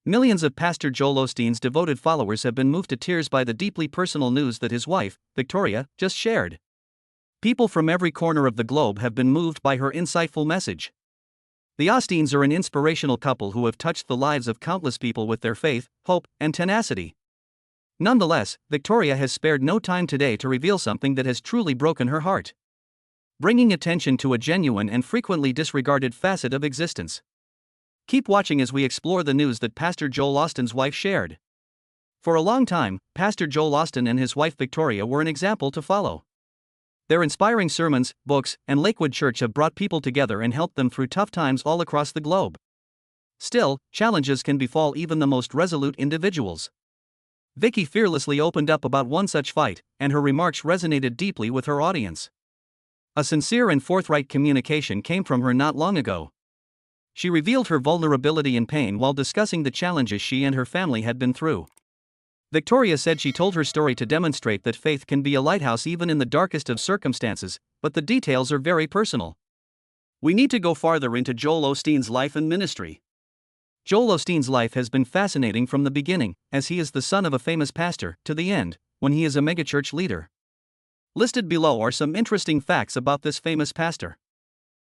Millions of Pastor Joel Osteen's devoted followers have been moved to tears by the deeply personal news that his wife, Victoria, just shared. People from every corner of the globe have been moved by her insightful message. The Osteens are an inspirational couple who have touched the lives of countless people with their faith, hope, and tenacity. Nonetheless, Victoria has spared no time today to reveal something that has truly broken her heart, bringing attention to a genuine and frequently disregarded facet of existence. Keep watching as we explore the news that Pastor Joel Osteen's wife shared. For a long time, Pastor Joel Osteen and his wife Victoria were an example to follow. Their inspiring sermons, books, and Lakewood Church have brought people together and helped them through tough times all across the globe. Still, challenges can befall even the most resolute individuals. Vicky fearlessly opened up about one such fight, and her remarks resonated deeply with her audience. A sincere and forthright communication came from her not long ago. She revealed her vulnerability and pain while discussing the challenges she and her family had been through. Victoria said she told her story to demonstrate that faith can be a lighthouse even in the darkest of circumstances, but the details are very personal. We need to go farther into Joel Osteen's life and ministry. Joel Osteen's life has been fascinating from the beginning, as he is the son of a famous pastor, to the end, when he is a megachurch leader. Listed below are some interesting facts about this famous pastor.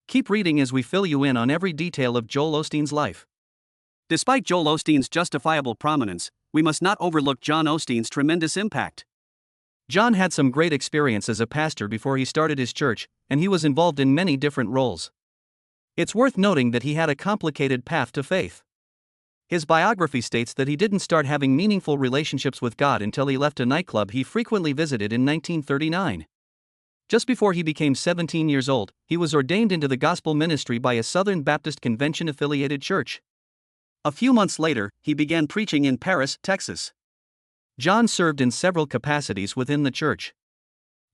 Keep reading as we fill you in on every detail of Joel Osteen's life. Despite Joel Osteen's justifiable prominence, we must not overlook John Osteen's tremendous impact. John had some great experience as a pastor before he started his church, and he was involved in many different roles. It's worth noting that he had a complicated path to faith. His biography states that he didn't start having meaningful relationships with God until he left a nightclub he frequently visited in 1939. Just before he became 17 years old, he was ordained into the gospel ministry by a Southern Baptist Convention-affiliated church. A few months later, he began preaching in Paris, Texas. John served in several capacities within the church.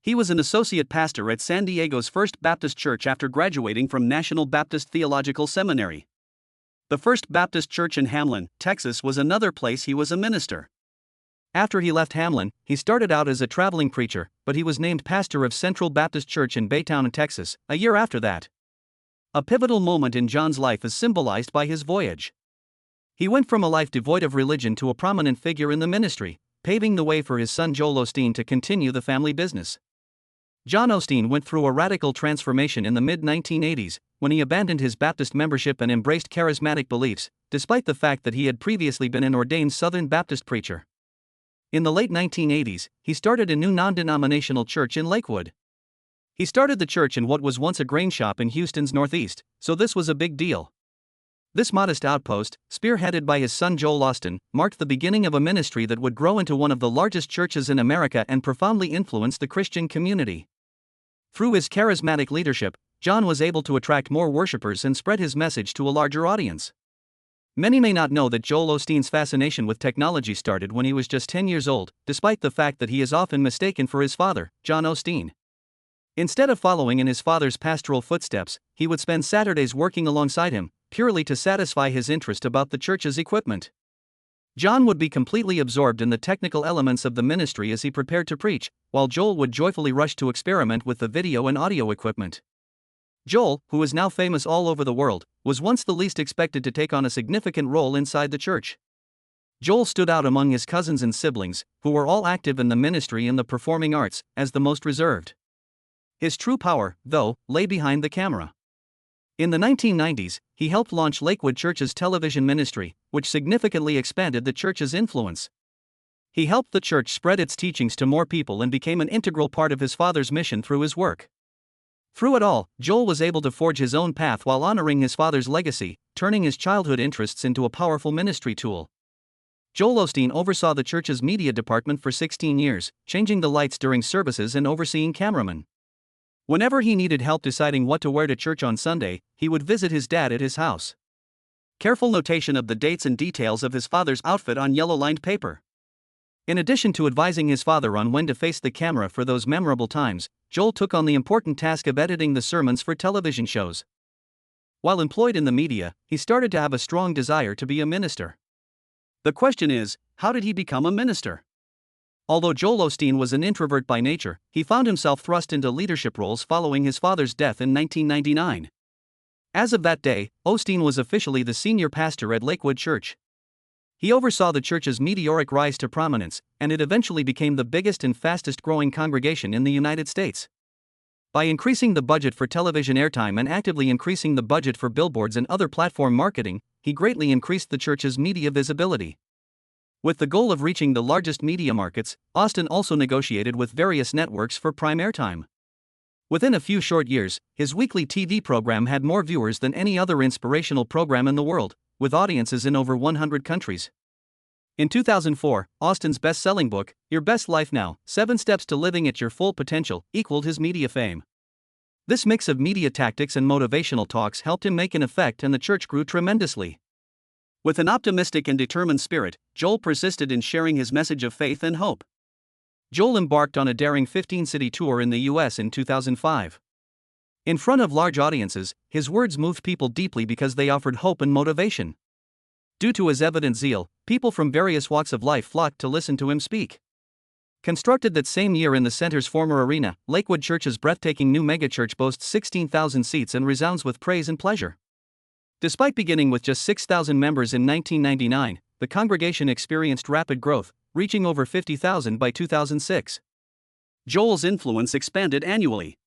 He was an associate pastor at San Diego's First Baptist Church after graduating from National Baptist Theological Seminary. The First Baptist Church in Hamlin, Texas was another place he was a minister. After he left Hamlin, he started out as a traveling preacher, but he was named pastor of Central Baptist Church in Baytown, Texas, a year after that. A pivotal moment in John's life is symbolized by his voyage. He went from a life devoid of religion to a prominent figure in the ministry, paving the way for his son Joel Osteen to continue the family business. John Osteen went through a radical transformation in the mid-1980s, when he abandoned his Baptist membership and embraced charismatic beliefs, despite the fact that he had previously been an ordained Southern Baptist preacher. In the late 1980s, he started a new non-denominational church in Lakewood. He started the church in what was once a grain shop in Houston's Northeast, so this was a big deal. This modest outpost, spearheaded by his son Joel Osteen, marked the beginning of a ministry that would grow into one of the largest churches in America and profoundly influence the Christian community. Through his charismatic leadership, John was able to attract more worshipers and spread his message to a larger audience. Many may not know that Joel Osteen's fascination with technology started when he was just 10 years old, despite the fact that he is often mistaken for his father, John Osteen. Instead of following in his father's pastoral footsteps, he would spend Saturdays working alongside him, purely to satisfy his interest about the church's equipment. John would be completely absorbed in the technical elements of the ministry as he prepared to preach, while Joel would joyfully rush to experiment with the video and audio equipment. Joel, who is now famous all over the world, was once the least expected to take on a significant role inside the church. Joel stood out among his cousins and siblings, who were all active in the ministry and the performing arts, as the most reserved. His true power, though, lay behind the camera. In the 1990s, he helped launch Lakewood Church's television ministry, which significantly expanded the church's influence. He helped the church spread its teachings to more people and became an integral part of his father's mission through his work. Through it all, Joel was able to forge his own path while honoring his father's legacy, turning his childhood interests into a powerful ministry tool. Joel Osteen oversaw the church's media department for 16 years, changing the lights during services and overseeing cameramen. Whenever he needed help deciding what to wear to church on Sunday, he would visit his dad at his house. Careful notation of the dates and details of his father's outfit on yellow-lined paper. In addition to advising his father on when to face the camera for those memorable times, Joel took on the important task of editing the sermons for television shows. While employed in the media, he started to have a strong desire to be a minister. The question is, how did he become a minister? Although Joel Osteen was an introvert by nature, he found himself thrust into leadership roles following his father's death in 1999. As of that day, Osteen was officially the senior pastor at Lakewood Church. He oversaw the church's meteoric rise to prominence, and it eventually became the biggest and fastest growing congregation in the United States. By increasing the budget for television airtime and actively increasing the budget for billboards and other platform marketing, he greatly increased the church's media visibility. With the goal of reaching the largest media markets, Osteen also negotiated with various networks for prime airtime. Within a few short years, his weekly TV program had more viewers than any other inspirational program in the world, with audiences in over 100 countries. In 2004, Osteen's best-selling book, Your Best Life Now: 7 Steps to Living at Your Full Potential, equaled his media fame. This mix of media tactics and motivational talks helped him make an effect, and the church grew tremendously. With an optimistic and determined spirit, Joel persisted in sharing his message of faith and hope. Joel embarked on a daring 15-city tour in the U.S. in 2005. In front of large audiences, his words moved people deeply because they offered hope and motivation. Due to his evident zeal, people from various walks of life flocked to listen to him speak. Constructed that same year in the center's former arena, Lakewood Church's breathtaking new megachurch boasts 16,000 seats and resounds with praise and pleasure. Despite beginning with just 6,000 members in 1999, the congregation experienced rapid growth, reaching over 50,000 by 2006. Joel's influence expanded annually.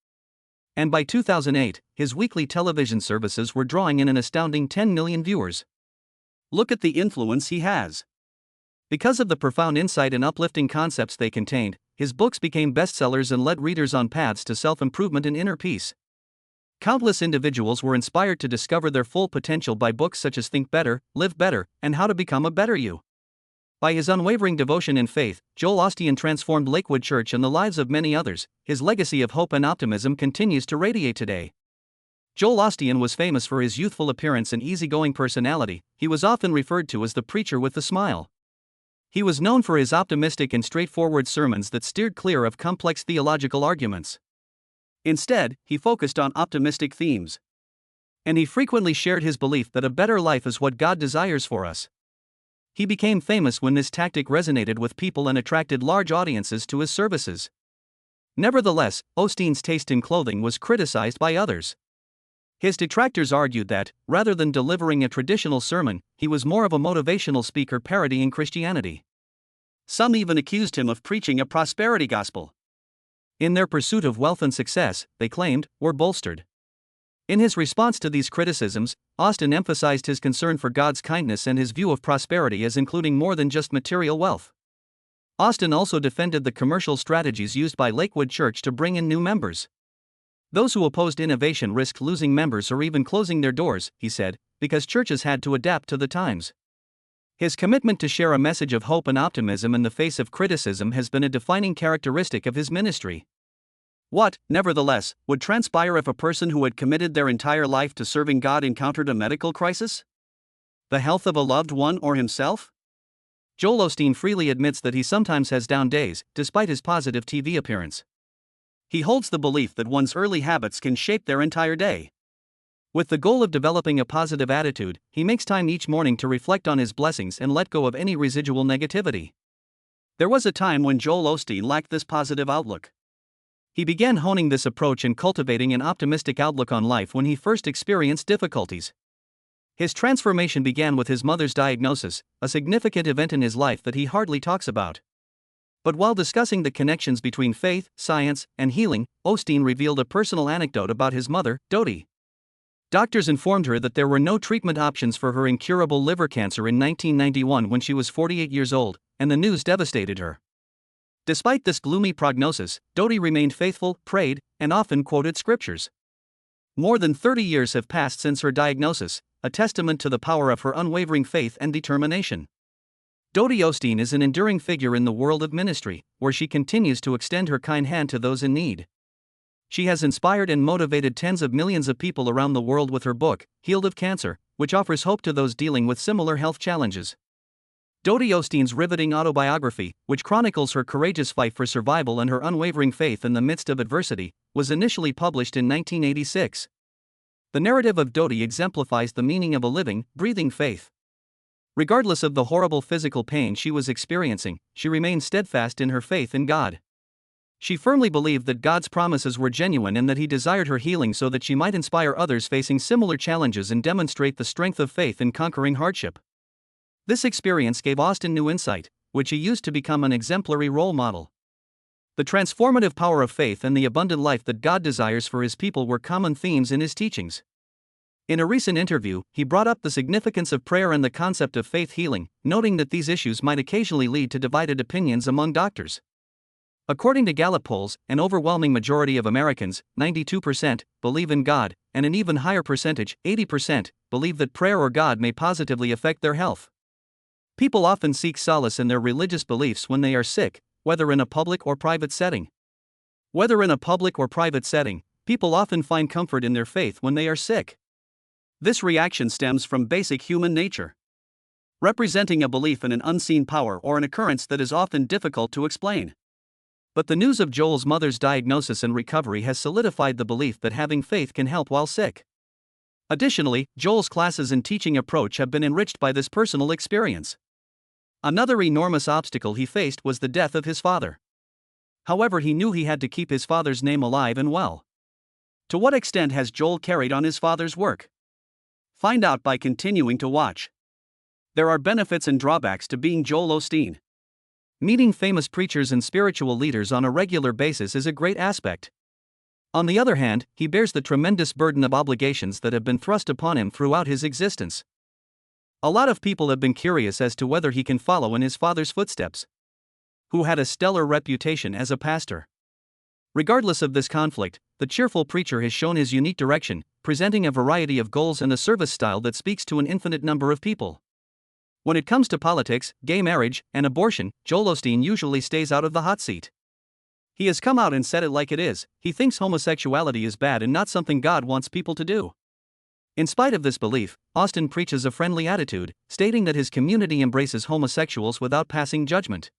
And by 2008, his weekly television services were drawing in an astounding 10 million viewers. Look at the influence he has. Because of the profound insight and uplifting concepts they contained, his books became bestsellers and led readers on paths to self-improvement and inner peace. Countless individuals were inspired to discover their full potential by books such as Think Better, Live Better, and How to Become a Better You. By his unwavering devotion and faith, Joel Osteen transformed Lakewood Church and the lives of many others. His legacy of hope and optimism continues to radiate today. Joel Osteen was famous for his youthful appearance and easygoing personality. He was often referred to as the preacher with the smile. He was known for his optimistic and straightforward sermons that steered clear of complex theological arguments. Instead, he focused on optimistic themes. And he frequently shared his belief that a better life is what God desires for us. He became famous when this tactic resonated with people and attracted large audiences to his services. Nevertheless, Osteen's taste in clothing was criticized by others. His detractors argued that, rather than delivering a traditional sermon, he was more of a motivational speaker parodying Christianity. Some even accused him of preaching a prosperity gospel. In their pursuit of wealth and success, they claimed, were bolstered. In his response to these criticisms, Osteen emphasized his concern for God's kindness and his view of prosperity as including more than just material wealth. Osteen also defended the commercial strategies used by Lakewood Church to bring in new members. Those who opposed innovation risked losing members or even closing their doors, he said, because churches had to adapt to the times. His commitment to share a message of hope and optimism in the face of criticism has been a defining characteristic of his ministry. What, nevertheless, would transpire if a person who had committed their entire life to serving God encountered a medical crisis? The health of a loved one or himself? Joel Osteen freely admits that he sometimes has down days, despite his positive TV appearance. He holds the belief that one's early habits can shape their entire day. With the goal of developing a positive attitude, he makes time each morning to reflect on his blessings and let go of any residual negativity. There was a time when Joel Osteen lacked this positive outlook. He began honing this approach and cultivating an optimistic outlook on life when he first experienced difficulties. His transformation began with his mother's diagnosis, a significant event in his life that he hardly talks about. But while discussing the connections between faith, science, and healing, Osteen revealed a personal anecdote about his mother, Dodie. Doctors informed her that there were no treatment options for her incurable liver cancer in 1991 when she was 48 years old, and the news devastated her. Despite this gloomy prognosis, Dodie remained faithful, prayed, and often quoted scriptures. More than 30 years have passed since her diagnosis, a testament to the power of her unwavering faith and determination. Dodie Osteen is an enduring figure in the world of ministry, where she continues to extend her kind hand to those in need. She has inspired and motivated tens of millions of people around the world with her book, Healed of Cancer, which offers hope to those dealing with similar health challenges. Dodie Osteen's riveting autobiography, which chronicles her courageous fight for survival and her unwavering faith in the midst of adversity, was initially published in 1986. The narrative of Dodie exemplifies the meaning of a living, breathing faith. Regardless of the horrible physical pain she was experiencing, she remained steadfast in her faith in God. She firmly believed that God's promises were genuine and that He desired her healing so that she might inspire others facing similar challenges and demonstrate the strength of faith in conquering hardship. This experience gave Osteen new insight, which he used to become an exemplary role model. The transformative power of faith and the abundant life that God desires for His people were common themes in his teachings. In a recent interview, he brought up the significance of prayer and the concept of faith healing, noting that these issues might occasionally lead to divided opinions among doctors. According to Gallup polls, an overwhelming majority of Americans, 92%, believe in God, and an even higher percentage, 80%, believe that prayer or God may positively affect their health. People often seek solace in their religious beliefs when they are sick, whether in a public or private setting. People often find comfort in their faith when they are sick. This reaction stems from basic human nature, representing a belief in an unseen power or an occurrence that is often difficult to explain. But the news of Joel's mother's diagnosis and recovery has solidified the belief that having faith can help while sick. Additionally, Joel's classes and teaching approach have been enriched by this personal experience. Another enormous obstacle he faced was the death of his father. However, he knew he had to keep his father's name alive and well. To what extent has Joel carried on his father's work? Find out by continuing to watch. There are benefits and drawbacks to being Joel Osteen. Meeting famous preachers and spiritual leaders on a regular basis is a great aspect. On the other hand, he bears the tremendous burden of obligations that have been thrust upon him throughout his existence. A lot of people have been curious as to whether he can follow in his father's footsteps, who had a stellar reputation as a pastor. Regardless of this conflict, the cheerful preacher has shown his unique direction, presenting a variety of goals and a service style that speaks to an infinite number of people. When it comes to politics, gay marriage, and abortion, Joel Osteen usually stays out of the hot seat. He has come out and said it like it is. He thinks homosexuality is bad and not something God wants people to do. In spite of this belief, Osteen preaches a friendly attitude, stating that his community embraces homosexuals without passing judgment.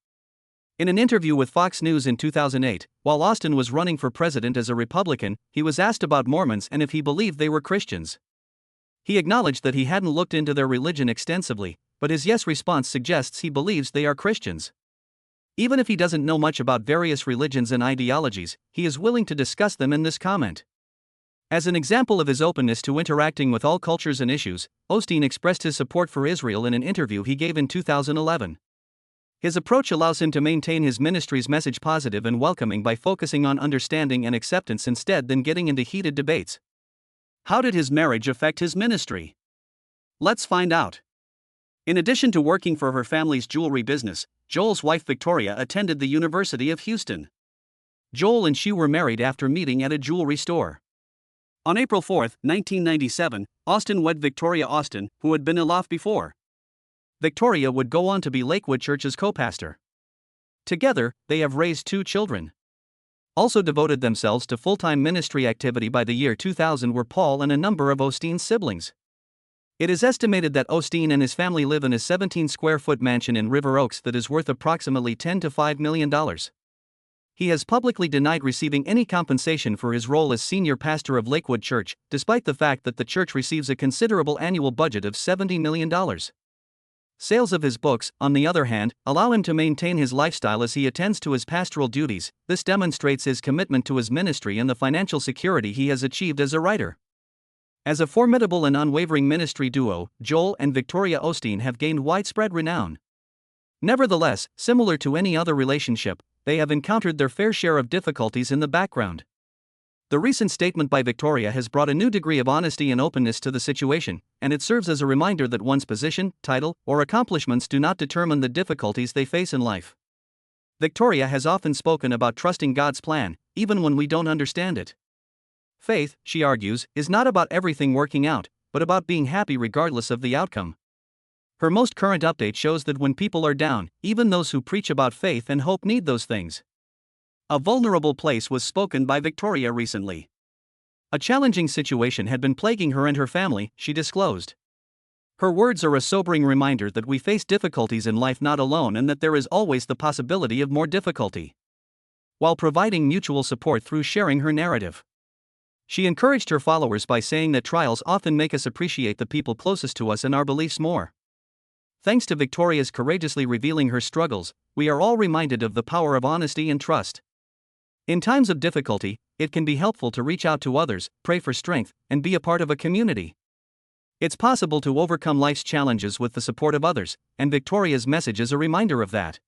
In an interview with Fox News in 2008, while Osteen was running for president as a Republican, he was asked about Mormons and if he believed they were Christians. He acknowledged that he hadn't looked into their religion extensively, but his yes response suggests he believes they are Christians. Even if he doesn't know much about various religions and ideologies, he is willing to discuss them in this comment. As an example of his openness to interacting with all cultures and issues, Osteen expressed his support for Israel in an interview he gave in 2011. His approach allows him to maintain his ministry's message positive and welcoming by focusing on understanding and acceptance instead than getting into heated debates. How did his marriage affect his ministry? Let's find out. In addition to working for her family's jewelry business, Joel's wife Victoria attended the University of Houston. Joel and she were married after meeting at a jewelry store. On April 4, 1997, Osteen wed Victoria Osteen, who had been aloft before. Victoria would go on to be Lakewood Church's co-pastor. Together, they have raised 2 children. Also devoted themselves to full-time ministry activity by the year 2000 were Paul and a number of Osteen's siblings. It is estimated that Osteen and his family live in a 17-square-foot mansion in River Oaks that is worth approximately $10 to $5 million. He has publicly denied receiving any compensation for his role as senior pastor of Lakewood Church, despite the fact that the church receives a considerable annual budget of $70 million. Sales of his books, on the other hand, allow him to maintain his lifestyle as he attends to his pastoral duties. This demonstrates his commitment to his ministry and the financial security he has achieved as a writer. As a formidable and unwavering ministry duo, Joel and Victoria Osteen have gained widespread renown. Nevertheless, similar to any other relationship, they have encountered their fair share of difficulties in the background. The recent statement by Victoria has brought a new degree of honesty and openness to the situation, and it serves as a reminder that one's position, title, or accomplishments do not determine the difficulties they face in life. Victoria has often spoken about trusting God's plan, even when we don't understand it. Faith, she argues, is not about everything working out, but about being happy regardless of the outcome. Her most current update shows that when people are down, even those who preach about faith and hope need those things. A vulnerable place was spoken by Victoria recently. A challenging situation had been plaguing her and her family, she disclosed. Her words are a sobering reminder that we face difficulties in life not alone and that there is always the possibility of more difficulty. While providing mutual support through sharing her narrative, she encouraged her followers by saying that trials often make us appreciate the people closest to us and our beliefs more. Thanks to Victoria's courageously revealing her struggles, we are all reminded of the power of honesty and trust. In times of difficulty, it can be helpful to reach out to others, pray for strength, and be a part of a community. It's possible to overcome life's challenges with the support of others, and Victoria's message is a reminder of that.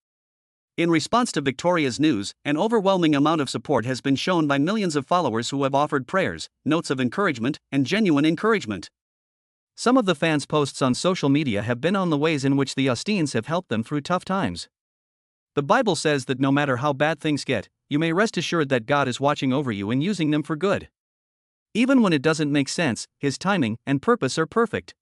In response to Victoria's news, an overwhelming amount of support has been shown by millions of followers who have offered prayers, notes of encouragement, and genuine encouragement. Some of the fans' posts on social media have been on the ways in which the Osteens have helped them through tough times. The Bible says that no matter how bad things get, you may rest assured that God is watching over you and using them for good. Even when it doesn't make sense, His timing and purpose are perfect.